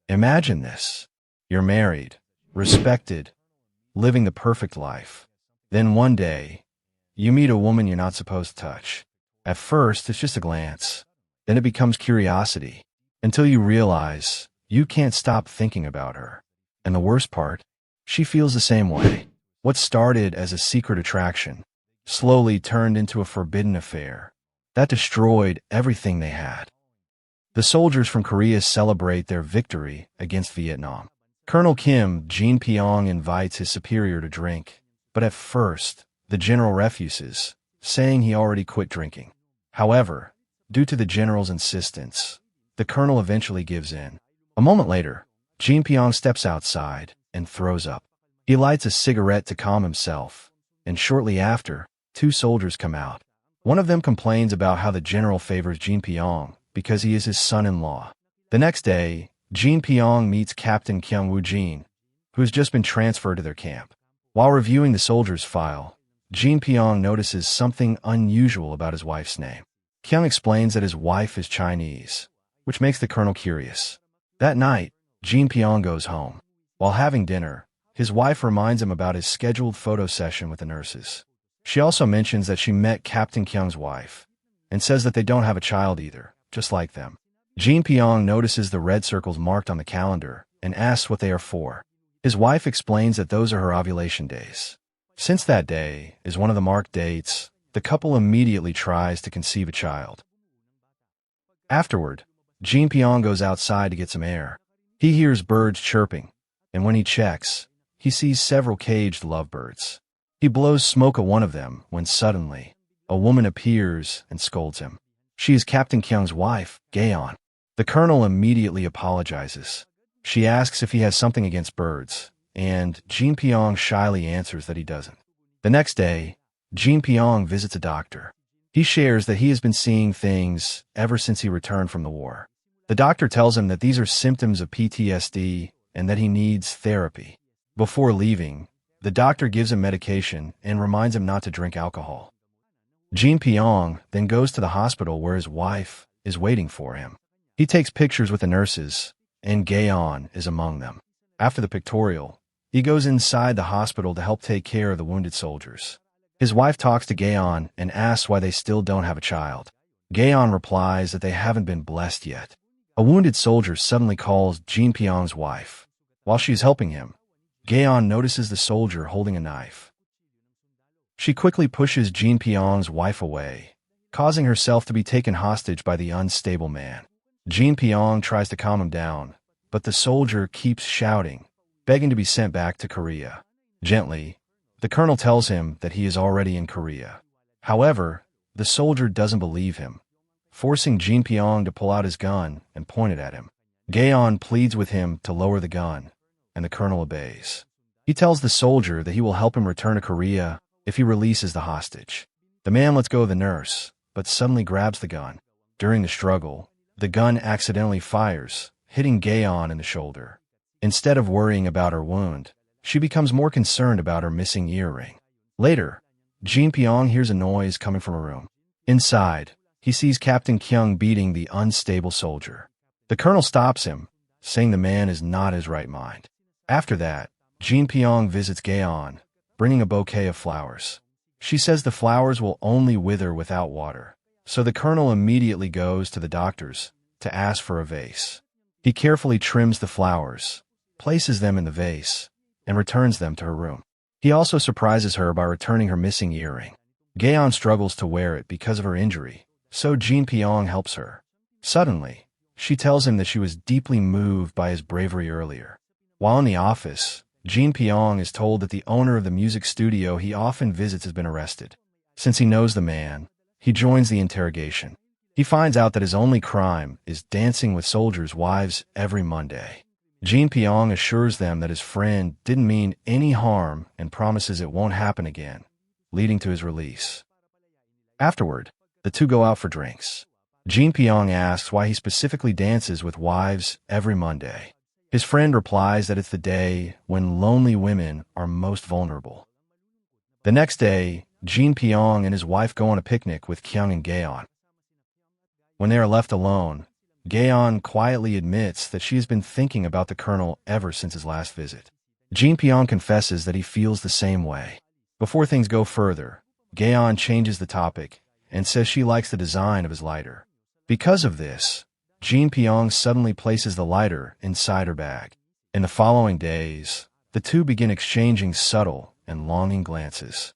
Imagine this. You're married, respected, living the perfect life. Then one day, you meet a woman you're not supposed to touch. At first, it's just a glance. Then it becomes curiosity, until you realize you can't stop thinking about her. And the worst part, she feels the same way. What started as a secret attraction slowly turned into a forbidden affair that destroyed everything they had. The soldiers from Korea celebrate their victory against Vietnam. Colonel Kim Jin-pyong invites his superior to drink, but at first, the general refuses, saying he already quit drinking. However, due to the general's insistence, the colonel eventually gives in. A moment later, Jin-pyong steps outside and throws up. He lights a cigarette to calm himself, and shortly after, two soldiers come out. One of them complains about how the general favors Jin-pyong because he is his son-in-law. The next day, Jin-pyong meets Captain Kyung Woo-jin, who has just been transferred to their camp. While reviewing the soldier's file, Jin-pyong notices something unusual about his wife's name. Kyung explains that his wife is Chinese, which makes the colonel curious. That night, Jin-pyong goes home. While having dinner, his wife reminds him about his scheduled photo session with the nurses. She also mentions that she met Captain Kyung's wife, and says that they don't have a child either, just like them. Jin-pyong notices the red circles marked on the calendar and asks what they are for. His wife explains that those are her ovulation days. Since that day is one of the marked dates, the couple immediately tries to conceive a child. Afterward, Jin-pyong goes outside to get some air. He hears birds chirping, and when he checks, he sees several caged lovebirds. He blows smoke at one of them when suddenly, a woman appears and scolds him. She is Captain Kyung's wife, Gaeon. The colonel immediately apologizes. She asks if he has something against birds, and Jin-pyong shyly answers that he doesn't. The next day, Jin-pyong visits a doctor. He shares that he has been seeing things ever since he returned from the war. The doctor tells him that these are symptoms of PTSD and that he needs therapy. Before leaving, the doctor gives him medication and reminds him not to drink alcohol. Jin-pyong then goes to the hospital where his wife is waiting for him. He takes pictures with the nurses, and Gaeon is among them. After the pictorial, he goes inside the hospital to help take care of the wounded soldiers. His wife talks to Gaeon and asks why they still don't have a child. Gaeon replies that they haven't been blessed yet. A wounded soldier suddenly calls Jin-pyong's wife. While she's helping him, Gaeon notices the soldier holding a knife. She quickly pushes Jin-pyong's wife away, causing herself to be taken hostage by the unstable man. Jin-pyong tries to calm him down, but the soldier keeps shouting, begging to be sent back to Korea. Gently, the colonel tells him that he is already in Korea. However, the soldier doesn't believe him, forcing Jin-pyong to pull out his gun and point it at him. Gaeon pleads with him to lower the gun, and the colonel obeys. He tells the soldier that he will help him return to Korea if he releases the hostage. The man lets go of the nurse, but suddenly grabs the gun. During the struggle, the gun accidentally fires, hitting Gaeon in the shoulder. Instead of worrying about her wound, she becomes more concerned about her missing earring. Later, Jin-pyong hears a noise coming from a room. Inside, he sees Captain Kyung beating the unstable soldier. The colonel stops him, saying the man is not his right mind. After that, Jin-pyong visits Gaeon, bringing a bouquet of flowers. She says the flowers will only wither without water, so the colonel immediately goes to the doctor's to ask for a vase. He carefully trims the flowers, places them in the vase, and returns them to her room. He also surprises her by returning her missing earring. Gaeon struggles to wear it because of her injury, so Jin-pyong helps her. Suddenly, she tells him that she was deeply moved by his bravery earlier. While in the office, Jin-pyong is told that the owner of the music studio he often visits has been arrested. Since he knows the man, he joins the interrogation. He finds out that his only crime is dancing with soldiers' wives every Monday. Jin-pyong assures them that his friend didn't mean any harm and promises it won't happen again, leading to his release. Afterward, the two go out for drinks. Jin-pyong asks why he specifically dances with wives every Monday. His friend replies that it's the day when lonely women are most vulnerable. The next day, Jin-pyong and his wife go on a picnic with Kyung and Gaeon. When they are left alone, Gaeon quietly admits that she has been thinking about the colonel ever since his last visit. Jin Pyong confesses that he feels the same way. Before things go further, Gaeon changes the topic and says she likes the design of his lighter. Because of this, Jin Pyong suddenly places the lighter inside her bag. In the following days, the two begin exchanging subtle and longing glances.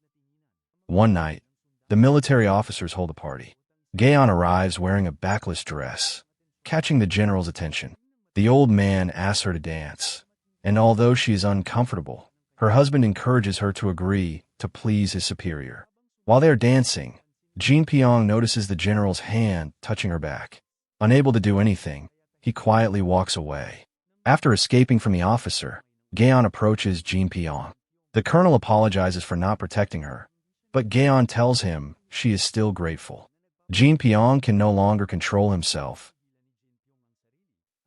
One night, the military officers hold a party. Gaeon arrives wearing a backless dress, catching the general's attention. The old man asks her to dance, and although she is uncomfortable, her husband encourages her to agree to please his superior. While they are dancing, Jin Pyong notices the general's hand touching her back. Unable to do anything, he quietly walks away. After escaping from the officer, Gaeon approaches Jin Pyong. The colonel apologizes for not protecting her, but Gaeon tells him she is still grateful. Jin Pyong can no longer control himself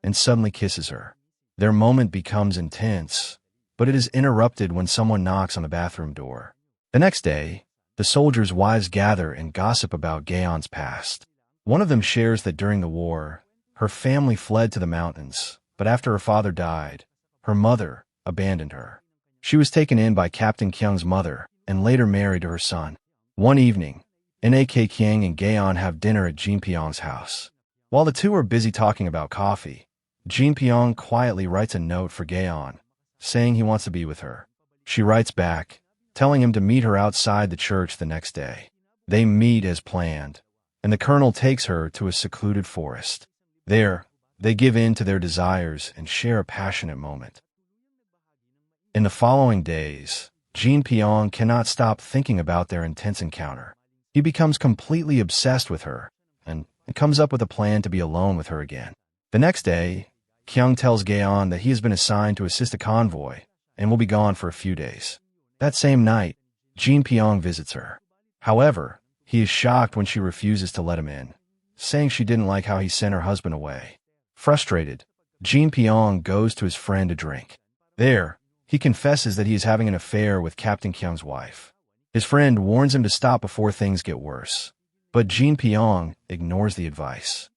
and suddenly kisses her. Their moment becomes intense, but it is interrupted when someone knocks on the bathroom door. The next day, the soldiers' wives gather and gossip about Gaeon's past. One of them shares that during the war, her family fled to the mountains, but after her father died, her mother abandoned her. She was taken in by Captain Kyung's mother and later married to her son. One evening, Nak Kyung and Gaeon have dinner at Jin Pyong's house. While the two are busy talking about coffee, Jin Pyong quietly writes a note for Gaeon, saying he wants to be with her. She writes back, telling him to meet her outside the church the next day. They meet as planned, and the colonel takes her to a secluded forest. There, they give in to their desires and share a passionate moment. In the following days, Jin Pyong cannot stop thinking about their intense encounter. He becomes completely obsessed with her and comes up with a plan to be alone with her again. The next day, Kyung tells Gaeon that he has been assigned to assist a convoy and will be gone for a few days. That same night, Jin Pyong visits her. However, he is shocked when she refuses to let him in, saying she didn't like how he sent her husband away. Frustrated, Jin Pyong goes to his friend to drink. There, he confesses that he is having an affair with Captain Kyung's wife. His friend warns him to stop before things get worse, but Jin Pyong ignores the advice.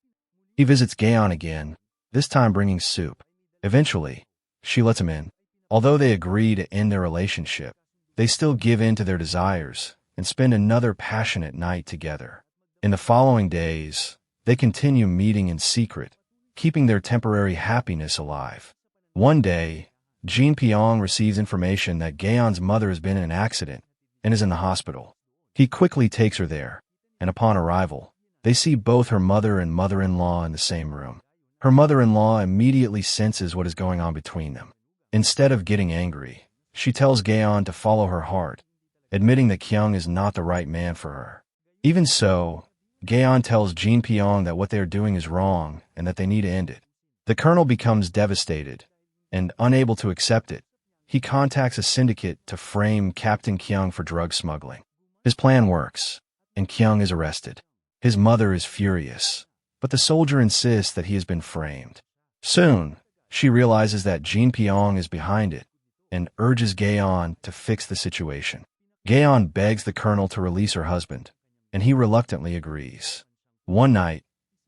He visits Gaeon again, this time bringing soup. Eventually, she lets him in. Although they agree to end their relationship, they still give in to their desires and spend another passionate night together. In the following days, they continue meeting in secret, keeping their temporary happiness alive. One day, Jin Pyong receives information that Gaeon's mother has been in an accident and is in the hospital. He quickly takes her there, and upon arrival, they see both her mother and mother-in-law in the same room. Her mother-in-law immediately senses what is going on between them. Instead of getting angry, she tells Gaeon to follow her heart, admitting that Kyung is not the right man for her. Even so, Gaeon tells Jin Pyong that what they are doing is wrong and that they need to end it. The colonel becomes devastated, and unable to accept it, he contacts a syndicate to frame Captain Kyung for drug smuggling. His plan works, and Kyung is arrested. His mother is furious, but the soldier insists that he has been framed. Soon, she realizes that Jin Pyong is behind it and urges Gaeon to fix the situation. Gaeon begs the colonel to release her husband, and he reluctantly agrees. One night,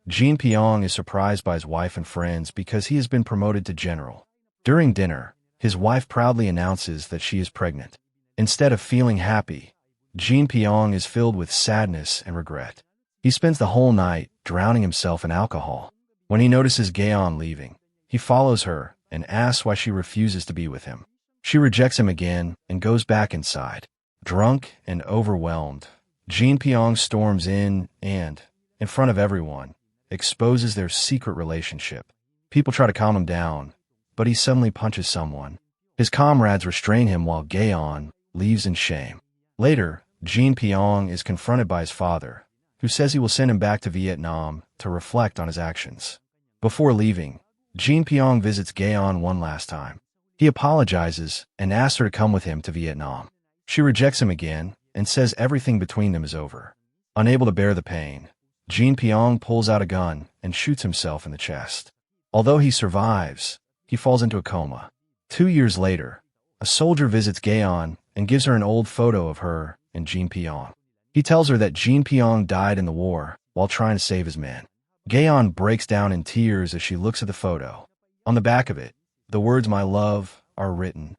Jin Pyong is surprised by his wife and friends because he has been promoted to general. During dinner, his wife proudly announces that she is pregnant. Instead of feeling happy, Jin Pyong is filled with sadness and regret. He spends the whole night drowning himself in alcohol. When he notices Gaeon leaving, he follows her and asks why she refuses to be with him. She rejects him again and goes back inside. Drunk and overwhelmed, Jin Pyong storms in and, in front of everyone, exposes their secret relationship. People try to calm him down, but he suddenly punches someone. His comrades restrain him while Gaeon leaves in shame. Later, Jin Pyong is confronted by his father, who says he will send him back to Vietnam to reflect on his actions. Before leaving, Jin Pyong visits Gaeon one last time. He apologizes and asks her to come with him to Vietnam. She rejects him again and says everything between them is over. Unable to bear the pain, Jin Pyong pulls out a gun and shoots himself in the chest. Although he survives, he falls into a coma. 2 years later, a soldier visits Gaeon and gives her an old photo of her and Jin Pyong. He tells her that Jin Pyong died in the war while trying to save his men. Gayon breaks down in tears as she looks at the photo. On the back of it, the words "My love" are written.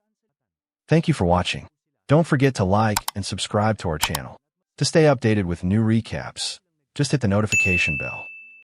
Thank you for watching. Don't forget to like and subscribe to our channel. To stay updated with new recaps, just hit the notification bell.